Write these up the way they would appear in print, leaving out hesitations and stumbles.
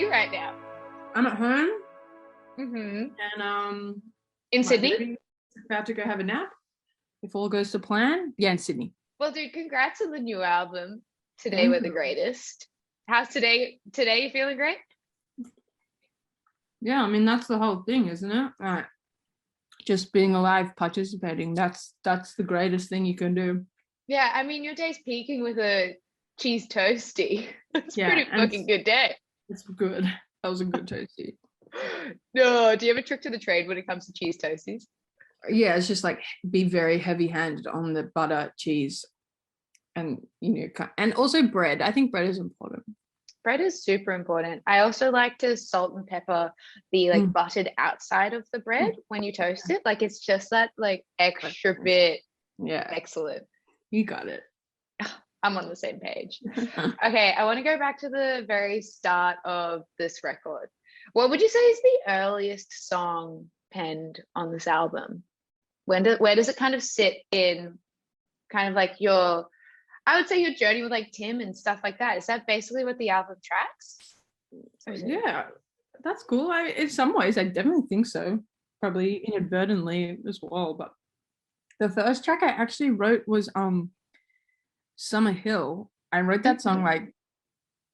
you right now? I'm at home Mm-hmm. and In Sydney? maybe about to go have a nap if all goes to plan. Yeah, in Sydney. Well, dude, congrats on the new album. Today Thank we're the you. greatest. How's today? Today you feeling great? Yeah, I mean that's the whole thing, isn't it? Right. Just being alive, participating. That's the greatest thing you can do. Yeah, I mean your day's peaking with a cheese toasty. It's a Yeah, pretty and fucking good day. it's good. That was a good toasty. No, do you have a trick to the trade when it comes to cheese toasties? Yeah, it's just like be very heavy-handed on the butter, cheese, and and also bread. I think bread is important. Bread is super important. I also like to salt and pepper the Mm. buttered outside of the bread when you toast it. Like it's just that extra bit Yeah, excellent. you got it. I'm on the same page. Okay, I want to go back to the very start of this record. What would you say is the earliest song penned on this album? Where does it kind of sit in kind of like your, I would say your journey with like Tim and stuff like that? Is that basically what the album tracks? Yeah, that's cool. In some ways, I definitely think so. Probably inadvertently as well. But the first track I actually wrote was Summer Hill. I wrote that song like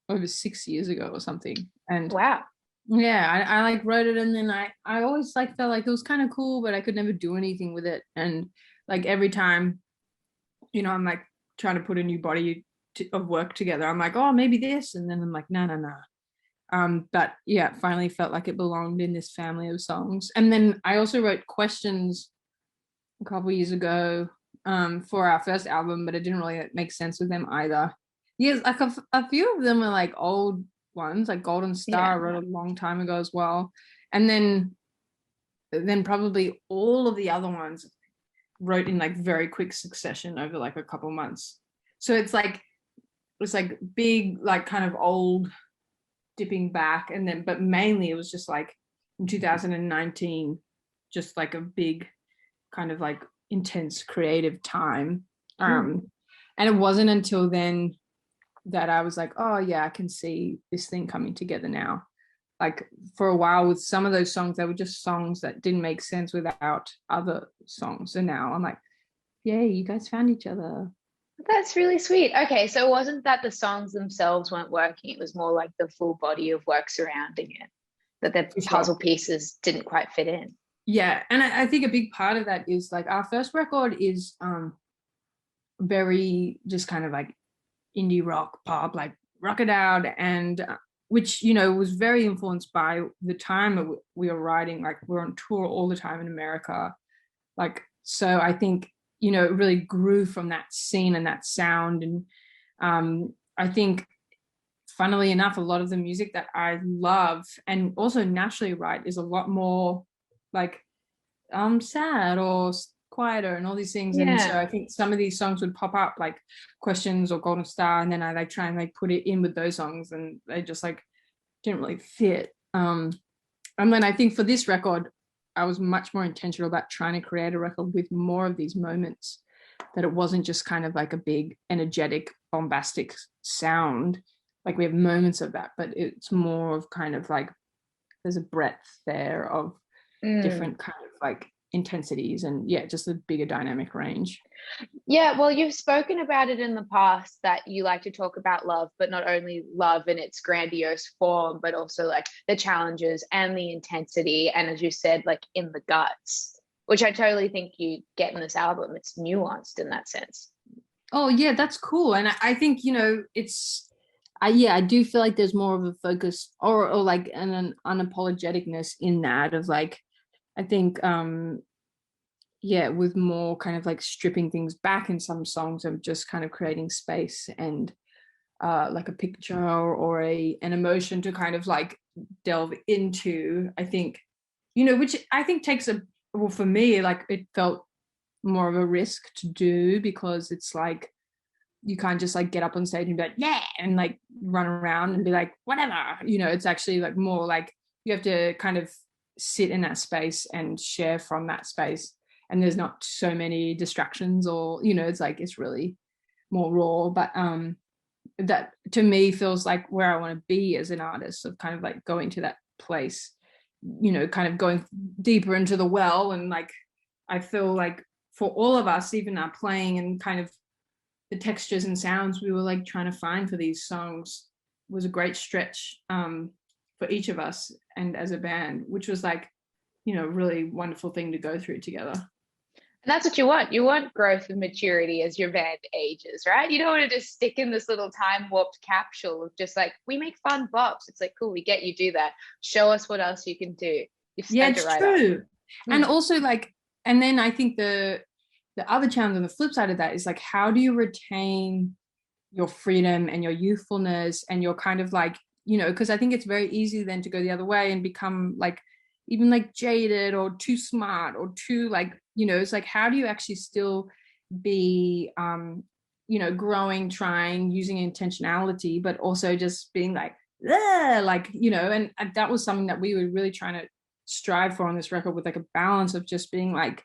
over 6 years ago or something. And Wow. yeah, I like wrote it, and then I always like felt like it was kind of cool, but I could never do anything with it. And like every time, I'm like trying to put a new body of work together. I'm like, oh, maybe this, and then I'm like, no, no, no. But yeah, it finally felt like it belonged in this family of songs. And then I also wrote Questions a couple years ago for our first album, but it didn't really make sense with them either. Yes, like a few of them are like old ones, like Golden Star I wrote a long time ago as well. And then probably all of the other ones wrote in like very quick succession over like a couple months. So it's like big, like kind of old dipping back, and then but mainly it was just like in 2019, just like a big kind of like intense creative time. And it wasn't until then that I was like, oh yeah, I can see this thing coming together now. Like for a while with some of those songs, they were just songs that didn't make sense without other songs. So now I'm like, yay, you guys found each other. That's really sweet. Okay, so it wasn't that the songs themselves weren't working, it was more like the full body of work surrounding it, that the puzzle pieces didn't quite fit in. Yeah, and I think a big part of that is like our first record is very just kind of like indie rock pop, like Rock It Out, and which was very influenced by the time we were writing. Like we're on tour all the time in America, like so I think it really grew from that scene and that sound. And I think funnily enough, a lot of the music that I love and also naturally write is a lot more like sad or quieter and all these things. And so I think some of these songs would pop up like Questions or Golden Star, and then I like try and like put it in with those songs, and they just like didn't really fit. And then I think for this record I was much more intentional about trying to create a record with more of these moments, that it wasn't just kind of like a big energetic bombastic sound. Like we have moments of that, but it's more of kind of like there's a breadth there of different kind of like intensities, and just a bigger dynamic range. Yeah, well, you've spoken about it in the past that you like to talk about love, but not only love in its grandiose form, but also like the challenges and the intensity, and as you said, like in the guts, which I totally think you get in this album. It's nuanced in that sense. Oh yeah, that's cool. And I think it's I do feel like there's more of a focus or like an unapologeticness in that of like, I think with more kind of like stripping things back in some songs of just kind of creating space and like a picture or an emotion to kind of like delve into. I think which I think takes well, for me, like it felt more of a risk to do, because it's like you can't just like get up on stage and be like yeah and like run around and be like whatever. It's actually like more like you have to kind of sit in that space and share from that space, and there's not so many distractions, or it's like it's really more raw. But that to me feels like where I want to be as an artist, of kind of like going to that place, you know, kind of going deeper into the well. And like I feel like for all of us, even our playing and kind of the textures and sounds we were like trying to find for these songs was a great stretch for each of us and as a band, which was like, you know, really wonderful thing to go through together. And that's what you want. You want growth and maturity as your band ages, right? You don't want to just stick in this little time warped capsule of just like, we make fun bops. It's like, cool, we get you do that. Show us what else you can do. You've Yeah, spent it's it right true. up. And also like, and then I think the other challenge on the flip side of that is like, how do you retain your freedom and your youthfulness and your kind of like, you know, because I think it's very easy then to go the other way and become like even like jaded or too smart or too like, you know, it's like, how do you actually still be you know, growing, trying, using intentionality, but also just being like, you know, and that was something that we were really trying to strive for on this record, with like a balance of just being like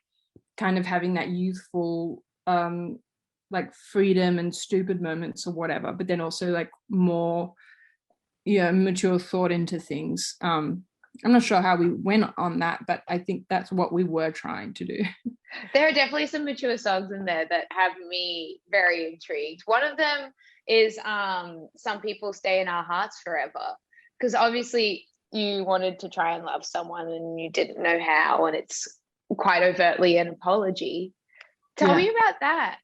kind of having that youthful like freedom and stupid moments or whatever, but then also like more, yeah, mature thought into things. I'm not sure how we went on that, but I think that's what we were trying to do. There are definitely some mature songs in there that have me very intrigued. One of them is Some People Stay in Our Hearts Forever, because obviously you wanted to try and love someone and you didn't know how, and it's quite overtly an apology. Tell me about that.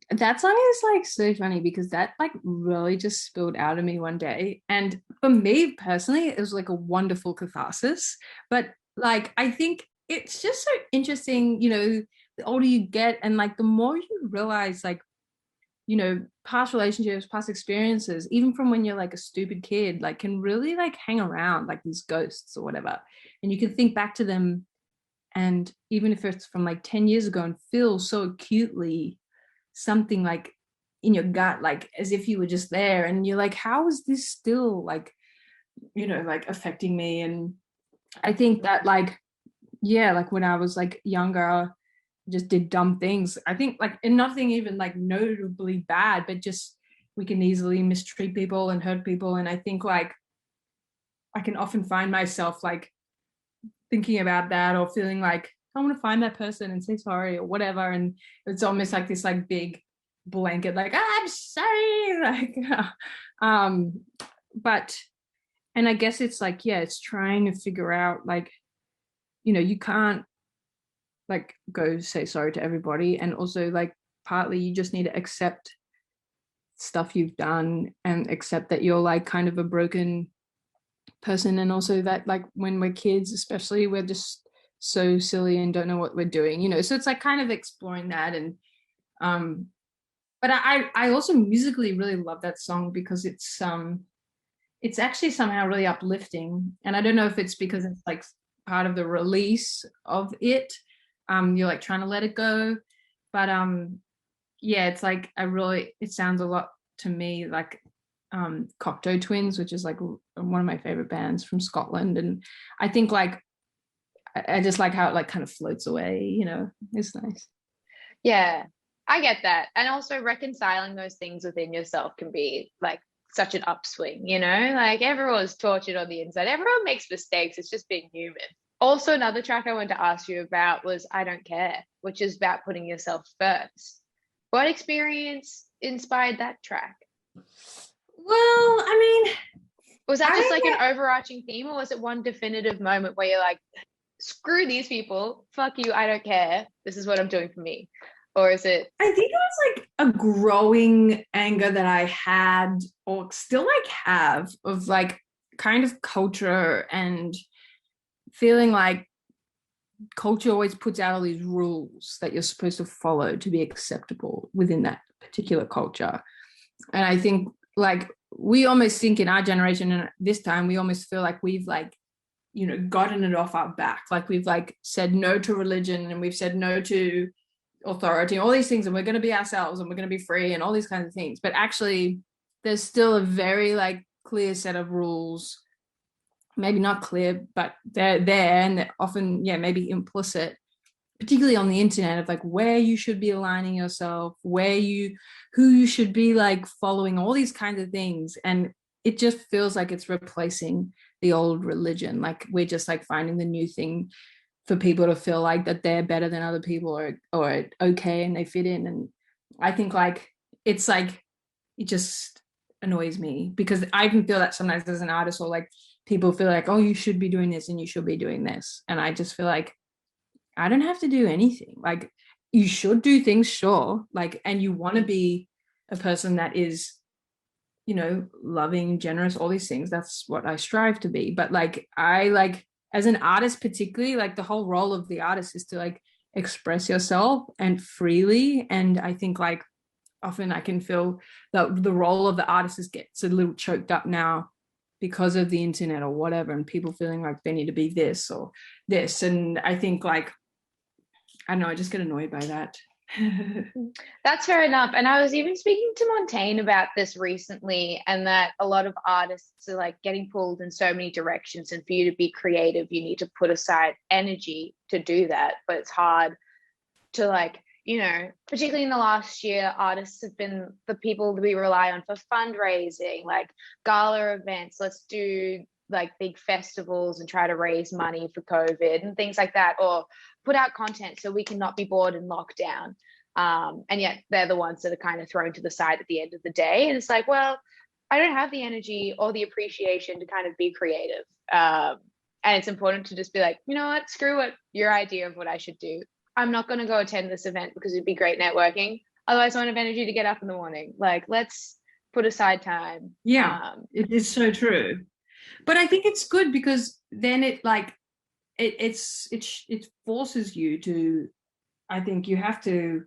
That song is like so funny because that like really just spilled out of me one day, and for me personally it was like a wonderful catharsis. But like I think it's just so interesting, you know, the older you get and like the more you realize like, you know, past relationships, past experiences, even from when you're like a stupid kid, like can really like hang around like these ghosts or whatever, and you can think back to them, and even if it's from like 10 years ago, and feel so acutely something like in your gut, like as if you were just there, and you're like, how is this still like, you know, like affecting me? And I think that like, yeah, like when I was like younger, just did dumb things, I think, like, and nothing even like notably bad, but just we can easily mistreat people and hurt people. And I think like I can often find myself like thinking about that or feeling like I want to find that person and say sorry or whatever, and it's almost like this like big blanket like, I'm sorry, like but, and I guess it's like, yeah, it's trying to figure out like, you know, you can't like go say sorry to everybody, and also like partly you just need to accept stuff you've done and accept that you're like kind of a broken person, and also that like when we're kids especially, we're just so silly and don't know what we're doing, you know. So it's like kind of exploring that. And but I also musically really love that song because it's actually somehow really uplifting, and I don't know if it's because it's like part of the release of it, you're like trying to let it go, but yeah, it's like it sounds a lot to me like Cocteau Twins, which is like one of my favorite bands from Scotland. And I think like I just like how it like kind of floats away, you know. It's nice. Yeah, I get that. And also reconciling those things within yourself can be like such an upswing, you know? Like everyone's tortured on the inside. Everyone makes mistakes. It's just being human. Also, another track I wanted to ask you about was I Don't Care, which is about putting yourself first. What experience inspired that track? Well, I mean, Was that just like an overarching theme, or was it one definitive moment where you're like, screw these people, fuck you, I don't care, this is what I'm doing for me? Or is it? I think it was like a growing anger that I had, or still like have, of like kind of culture, and feeling like culture always puts out all these rules that you're supposed to follow to be acceptable within that particular culture. And I think like we almost think in our generation and this time, we almost feel like we've like, you know, gotten it off our back. Like we've like said no to religion, and we've said no to authority, all these things, and we're going to be ourselves and we're going to be free and all these kinds of things. But actually there's still a very like clear set of rules, maybe not clear, but they're there, and they're often, yeah, maybe implicit, particularly on the internet, of like where you should be aligning yourself, who you should be like following, all these kinds of things. And it just feels like it's replacing the old religion. Like we're just like finding the new thing for people to feel like that they're better than other people, or okay and they fit in. And I think like it's like it just annoys me, because I even feel that sometimes as an artist, or like people feel like, oh, you should be doing this and you should be doing this, and I just feel like I don't have to do anything. Like you should do things, sure, like, and you want to be a person that is, you know, loving, generous, all these things. That's what I strive to be. But like I like as an artist particularly, like the whole role of the artist is to like express yourself and freely. And I think like often I can feel that the role of the artist is gets a little choked up now because of the internet or whatever, and people feeling like they need to be this or this. And I think like, I don't know, I just get annoyed by that. That's fair enough. And I was even speaking to Montaigne about this recently, and that a lot of artists are like getting pulled in so many directions. And for you to be creative, you need to put aside energy to do that. But it's hard to like, you know, particularly in the last year, artists have been the people that we rely on for fundraising, like gala events. Let's do like big festivals and try to raise money for COVID and things like that, or put out content so we can not be bored in lockdown. And yet they're the ones that are kind of thrown to the side at the end of the day. And it's like, well, I don't have the energy or the appreciation to kind of be creative. And it's important to just be like, you know what, screw what your idea of what I should do. I'm not going to go attend this event because it'd be great networking. Otherwise, I won't have energy to get up in the morning. Like, let's put aside time. Yeah, it is so true. But I think it's good because then it like it forces you to, I think you have to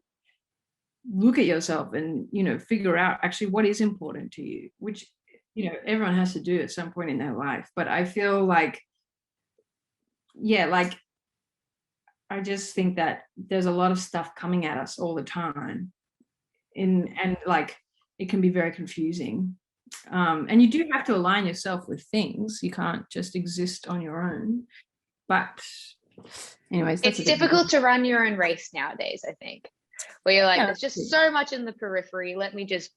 look at yourself and, you know, figure out actually what is important to you, which, you know, everyone has to do at some point in their life. But I feel like, yeah, like I just think that there's a lot of stuff coming at us all the time, and like it can be very confusing. And you do have to align yourself with things. You can't just exist on your own. But anyways, it's difficult to run your own race nowadays, I think, where you're like, there's just so much in the periphery. Let me just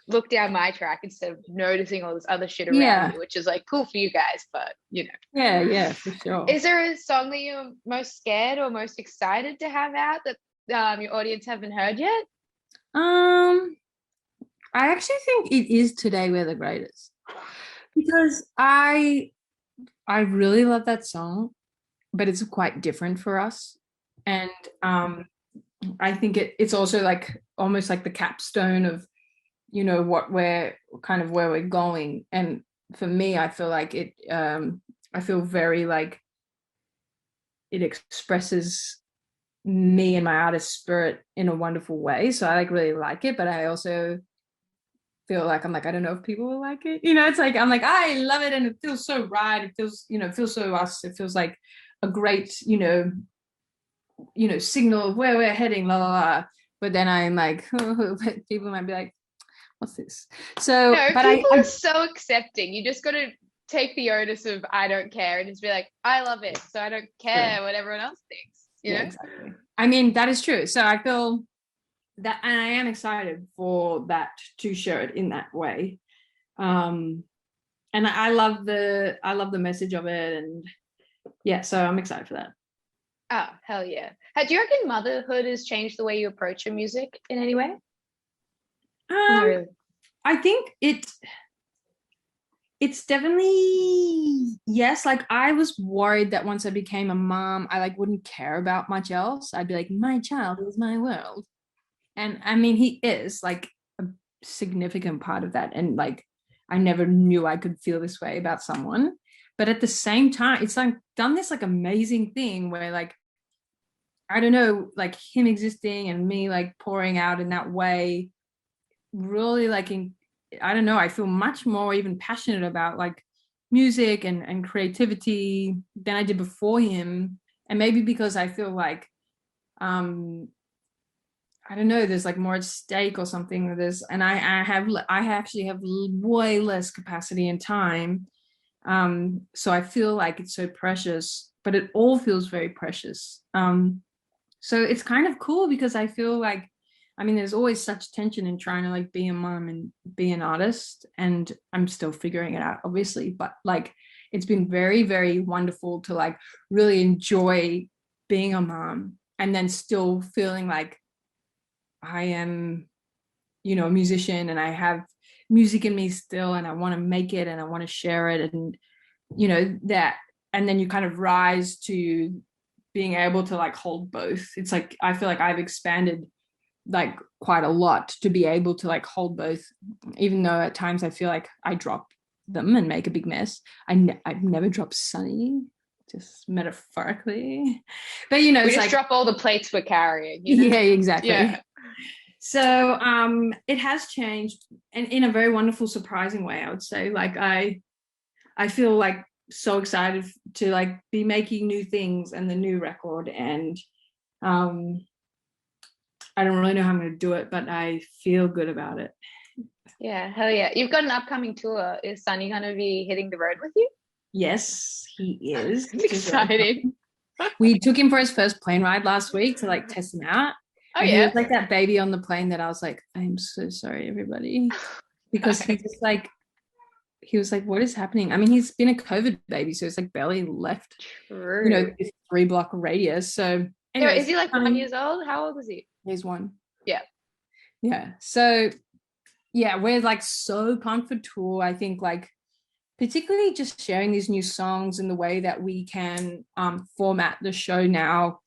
look down my track instead of noticing all this other shit around me, which is like cool for you guys, but you know. Yeah, for sure. Is there a song that you're most scared or most excited to have out that your audience haven't heard yet? I actually think it is Today We're the Greatest, because I really love that song, but it's quite different for us. And I think it's also like almost like the capstone of, you know, what we're kind of where we're going. And for me, I feel like it I feel very like it expresses me and my artist spirit in a wonderful way. So I like really like it, but I also feel like I'm like, I don't know if people will like it. You know, it's like I'm like, I love it and it feels so right. It feels, you know, it feels so us. It feels like a great, you know, signal of where we're heading, la la la. But then I'm like, people might be like, what's this? So no, but people are so accepting. You just gotta take the onus of I don't care and just be like, I love it, so I don't care what everyone else thinks. You know? Exactly. I mean, that is true. So I feel that, and I am excited for that, to share it in that way. And I love the message of it, and yeah, so I'm excited for that. Oh, hell yeah. Do you reckon motherhood has changed the way you approach your music in any way? I think it's definitely yes. Like I was worried that once I became a mom, I like wouldn't care about much else. I'd be like, my child is my world. And I mean, he is like a significant part of that. And like, I never knew I could feel this way about someone. But at the same time, it's like done this like amazing thing where like, I don't know, like him existing and me like pouring out in that way, really like I don't know, I feel much more even passionate about like music and creativity than I did before him. And maybe because I feel like I don't know, there's like more at stake or something. And I actually have way less capacity and time. So I feel like it's so precious, but it all feels very precious. So it's kind of cool because I feel like, I mean, there's always such tension in trying to like be a mom and be an artist, and I'm still figuring it out, obviously, but like it's been very, very wonderful to like really enjoy being a mom and then still feeling like I am, you know, a musician and I have music in me still and I want to make it and I want to share it, and you know that, and then you kind of rise to being able to like hold both. It's like I feel like I've expanded like quite a lot to be able to like hold both, even though at times I feel like I drop them and make a big mess. I've never dropped Sunny, just metaphorically, but you know, We it's just like drop all the plates we're carrying, you know? yeah, exactly. Yeah. So it has changed, and in a very wonderful, surprising way, I would say. Like I feel like so excited to like be making new things and the new record, and um I don't really know how I'm going to do it, but I feel good about it. Yeah, hell yeah. You've got an upcoming tour. Is Sunny going to be hitting the road with you? Yes, he is. It's exciting. We took him for his first plane ride last week to like test him out. Oh, And he yeah. was like that baby on the plane that I was like, I'm so sorry, everybody. Because he just like, he was like, what is happening? I mean, he's been a COVID baby, so it's like barely left, True. you know, this 3-block radius. So anyways, Is he like 1 years old? How old is he? He's 1. Yeah. Yeah. So yeah, we're like so pumped for tour. I think like particularly just sharing these new songs in the way that we can format the show now,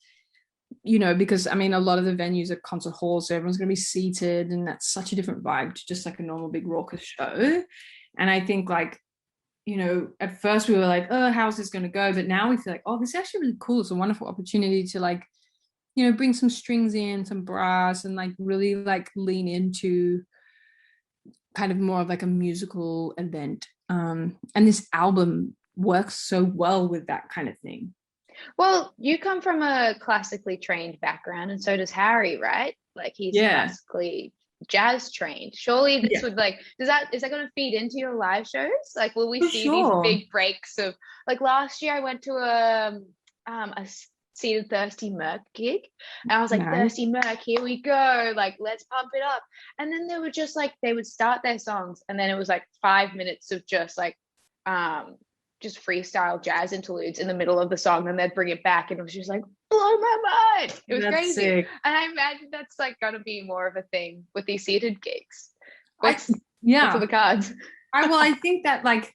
you know, because I mean a lot of the venues are concert halls, so everyone's going to be seated, and that's such a different vibe to just like a normal big raucous show. And I think like, you know, at first we were like, oh, how's this going to go? But now we feel like, oh, this is actually really cool. It's a wonderful opportunity to like, you know, bring some strings in, some brass, and like really like lean into kind of more of like a musical event. And this album works so well with that kind of thing. Well, you come from a classically trained background, and so does Harry, right? Like he's classically jazz trained. Surely this would like, is that going to feed into your live shows? Like, will we see these big breaks of like last year I went to a Seated Thirsty Merc gig, and I was like, Thirsty Merc, here we go, like let's pump it up. And then they were just like, they would start their songs and then it was like 5 minutes of just like just freestyle jazz interludes in the middle of the song, and they'd bring it back and it was just like blow my mind. It was crazy. Sick. And I imagine that's like gonna be more of a thing with these seated gigs. What's for the cards? I think that like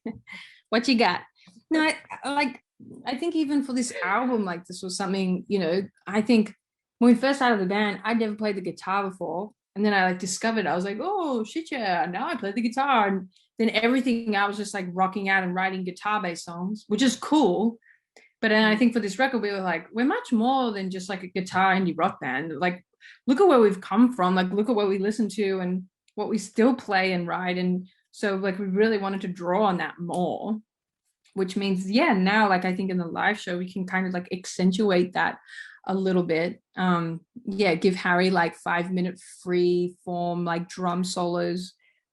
what you got. No, I think even for this album, like this was something, you know, I think when we first started the band, I'd never played the guitar before. And then I like discovered, I was like, oh shit, yeah, now I play the guitar. And then everything, I was just like rocking out and writing guitar-based songs, which is cool. But then I think for this record, we were like, we're much more than just like a guitar indie rock band. Like, look at where we've come from. Like, look at what we listen to and what we still play and write. And so like, we really wanted to draw on that more, which means, yeah, now, like, I think in the live show, we can kind of like accentuate that a little bit. Give Harry like 5-minute free form, like drum solos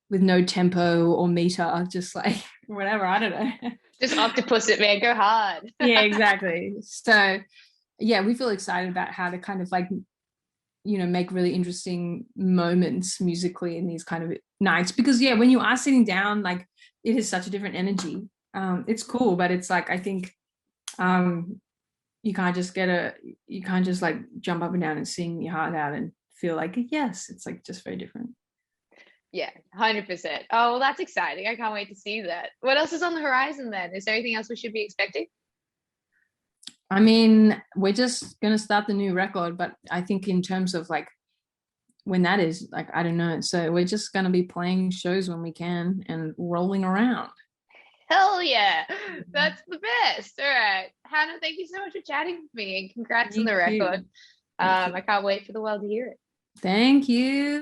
with no tempo or meter, just like whatever, I don't know. Just octopus it, man, go hard. Yeah, exactly. So yeah, we feel excited about how to kind of like, you know, make really interesting moments musically in these kind of nights, because yeah, when you are sitting down, like it is such a different energy. It's cool, but it's like, I think you can't just like jump up and down and sing your heart out and feel like, yes, it's like just very different. Yeah, 100%. Oh, well, that's exciting. I can't wait to see that. What else is on the horizon then? Is there anything else we should be expecting? I mean, we're just going to start the new record, but I think in terms of like when that is, like, I don't know. So we're just going to be playing shows when we can and rolling around. Hell yeah, that's the best. All right, Hannah, thank you so much for chatting with me, and congrats on the record. I can't wait for the world to hear it. Thank you.